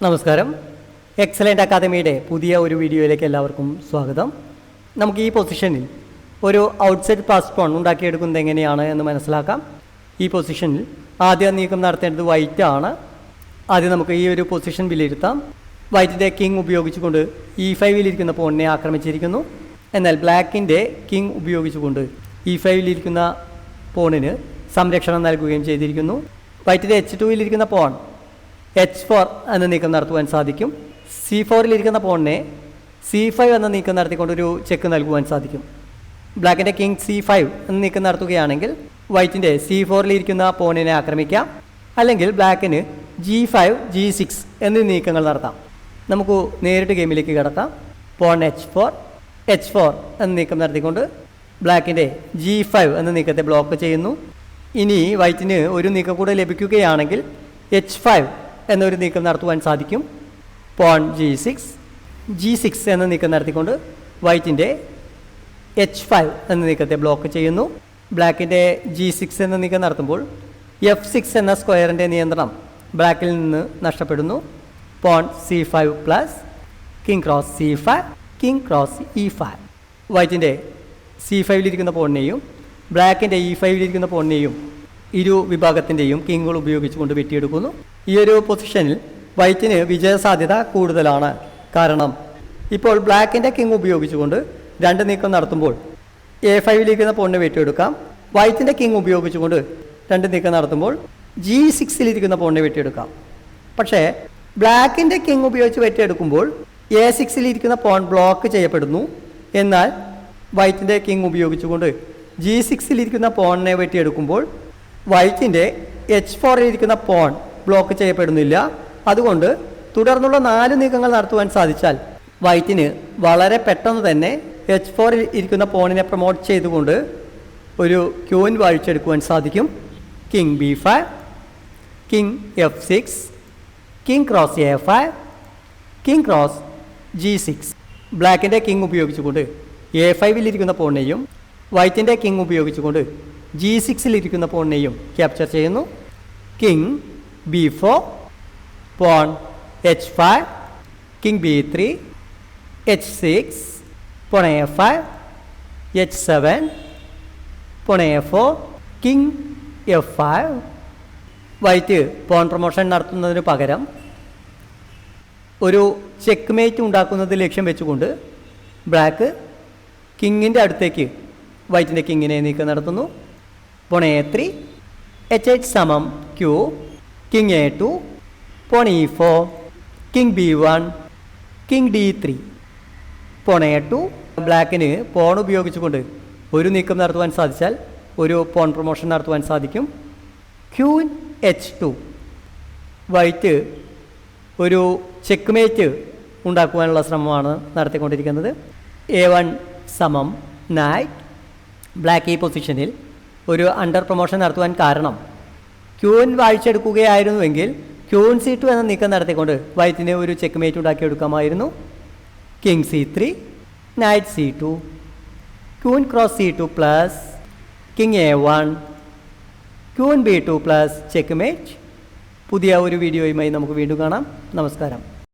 നമസ്കാരം. എക്സലൻ്റ് അക്കാദമിയുടെ പുതിയ ഒരു വീഡിയോയിലേക്ക് എല്ലാവർക്കും സ്വാഗതം. നമുക്ക് ഈ പൊസിഷനിൽ ഒരു ഔട്ട്സൈഡ് പാസ് പോൺ ഉണ്ടാക്കിയെടുക്കുന്നത് എങ്ങനെയാണ് എന്ന് മനസ്സിലാക്കാം. ഈ പൊസിഷനിൽ ആദ്യം നീക്കം നടത്തേണ്ടത് വൈറ്റ് ആണ്. ആദ്യം നമുക്ക് ഈ ഒരു പൊസിഷൻ വിലയിരുത്താം. വൈറ്റിൻ്റെ കിങ് ഉപയോഗിച്ചുകൊണ്ട് E5-ലിരിക്കുന്ന പോണിനെ ആക്രമിച്ചിരിക്കുന്നു. എന്നാൽ ബ്ലാക്കിൻ്റെ കിങ് ഉപയോഗിച്ചുകൊണ്ട് E5-ലിരിക്കുന്ന പോണിന് സംരക്ഷണം നൽകുകയും ചെയ്തിരിക്കുന്നു. വൈറ്റിൻ്റെ H2-ലിരിക്കുന്ന പോൺ H4 എന്ന നീക്കം നടത്തുവാൻ സാധിക്കും. C4-ലിരിക്കുന്ന പോണിനെ C5 എന്ന നീക്കം നടത്തിക്കൊണ്ടൊരു ചെക്ക് നൽകുവാൻ സാധിക്കും. ബ്ലാക്കിൻ്റെ കിങ് C5 എന്ന നീക്കം നടത്തുകയാണെങ്കിൽ വൈറ്റിൻ്റെ C4-ലിരിക്കുന്ന പോണിനെ ആക്രമിക്കാം. അല്ലെങ്കിൽ ബ്ലാക്കിന് G5, G6 എന്നീ നീക്കങ്ങൾ നടത്താം. നമുക്ക് നേരിട്ട് ഗെയിമിലേക്ക് കിടക്കാം. പോൺ H4 എന്ന നീക്കം നടത്തിക്കൊണ്ട് ബ്ലാക്കിൻ്റെ G5 എന്ന നീക്കത്തെ ബ്ലോക്ക് ചെയ്യുന്നു. ഇനി വൈറ്റിന് ഒരു നീക്കം കൂടെ ലഭിക്കുകയാണെങ്കിൽ H5 എന്നൊരു നീക്കം നടത്തുവാൻ സാധിക്കും. പോൺ G6 എന്ന നീക്കം നടത്തിക്കൊണ്ട് വൈറ്റിൻ്റെ H5 എന്ന നീക്കത്തെ ബ്ലോക്ക് ചെയ്യുന്നു. ബ്ലാക്കിൻ്റെ G6 എന്ന നീക്കം നടത്തുമ്പോൾ F6 എന്ന സ്ക്വയറിൻ്റെ നിയന്ത്രണം ബ്ലാക്കിൽ നിന്ന് നഷ്ടപ്പെടുന്നു. Pawn C5 plus king cross C5, king cross E5. വൈറ്റിൻ്റെ C5-ലിരിക്കുന്ന പോണിനെയും ബ്ലാക്കിൻ്റെ E5-ലിരിക്കുന്ന പോണിനെയും ഇരു വിഭാഗത്തിൻ്റെയും കിങ്ങുകൾ ഉപയോഗിച്ചുകൊണ്ട് വെട്ടിയെടുക്കുന്നു. ഈ ഒരു പൊസിഷനിൽ വൈറ്റിന് വിജയസാധ്യത കൂടുതലാണ്. കാരണം ഇപ്പോൾ ബ്ലാക്കിൻ്റെ കിങ് ഉപയോഗിച്ചുകൊണ്ട് രണ്ട് നീക്കം നടത്തുമ്പോൾ A5-ലിരിക്കുന്ന പോണിനെ വെട്ടിയെടുക്കാം. വൈറ്റിൻ്റെ കിങ് ഉപയോഗിച്ചുകൊണ്ട് രണ്ട് നീക്കം നടത്തുമ്പോൾ G6-ലിരിക്കുന്ന പോണിനെ വെട്ടിയെടുക്കാം. പക്ഷേ ബ്ലാക്കിൻ്റെ കിങ് ഉപയോഗിച്ച് വെട്ടിയെടുക്കുമ്പോൾ A6-ലിരിക്കുന്ന പോൺ ബ്ലോക്ക് ചെയ്യപ്പെടുന്നു. എന്നാൽ വൈറ്റിൻ്റെ കിങ് ഉപയോഗിച്ചുകൊണ്ട് G6-ലിരിക്കുന്ന പോണിനെ വെട്ടിയെടുക്കുമ്പോൾ വൈറ്റിൻ്റെ H4-ലിരിക്കുന്ന പോൺ ബ്ലോക്ക് ചെയ്യപ്പെടുന്നില്ല. അതുകൊണ്ട് തുടർന്നുള്ള 4 നീക്കങ്ങൾ നടത്തുവാൻ സാധിച്ചാൽ വൈറ്റിന് വളരെ പെട്ടെന്ന് തന്നെ H4-ൽ ഇരിക്കുന്ന പോണിനെ പ്രൊമോട്ട് ചെയ്തുകൊണ്ട് ഒരു ക്യൂൻ വാഴിച്ചെടുക്കുവാൻ സാധിക്കും. King B5, king F6, king cross A5, king cross G6. ബ്ലാക്കിൻ്റെ കിങ് ഉപയോഗിച്ചുകൊണ്ട് A5-ലിരിക്കുന്ന പോണിനെയും വൈറ്റിൻ്റെ കിങ് ഉപയോഗിച്ചുകൊണ്ട് G6-ലിരിക്കുന്ന പോണിനെയും ക്യാപ്ചർ ചെയ്യുന്നു. King B4, pawn H5, king B3, H6, pawn A5, H7, pawn A4, king F5. White pawn promotion നടത്തുന്നതിന് പകരം ഒരു ചെക്ക് മേറ്റ് ഉണ്ടാക്കുന്നത് ലക്ഷ്യം വെച്ചുകൊണ്ട് ബ്ലാക്ക് കിങ്ങിൻ്റെ അടുത്തേക്ക് വൈറ്റിൻ്റെ കിങ്ങിനെ നീക്കം നടത്തുന്നു. പോൺ A3, H8 സമം Q, king A2, pawn E4, king B1, king D3. Pawn A2. ബ്ലാക്കിന് പോൺ ഉപയോഗിച്ചുകൊണ്ട് ഒരു നീക്കം നടത്തുവാൻ സാധിച്ചാൽ ഒരു പോൺ പ്രൊമോഷൻ നടത്തുവാൻ സാധിക്കും. Queen H2. വൈറ്റ് ഒരു ചെക്ക് മേറ്റ് ഉണ്ടാക്കുവാനുള്ള ശ്രമമാണ് നടത്തിക്കൊണ്ടിരിക്കുന്നത്. A1 സമം നൈറ്റ്. ബ്ലാക്ക് ഈ പൊസിഷനിൽ ഒരു അണ്ടർ പ്രൊമോഷൻ നടത്തുവാൻ കാരണം ക്യൂൻ വാഴിച്ചെടുക്കുകയായിരുന്നുവെങ്കിൽ ക്യൂൻ C2 എന്ന നീക്കം നടത്തിക്കൊണ്ട് വൈറ്റിന് ഒരു ചെക്ക് മേറ്റ് ഉണ്ടാക്കിയെടുക്കാമായിരുന്നു. King C3, knight C2, queen cross C2 plus king A1, queen B2 plus checkmate. പുതിയ ഒരു വീഡിയോയുമായി നമുക്ക് വീണ്ടും കാണാം. നമസ്കാരം.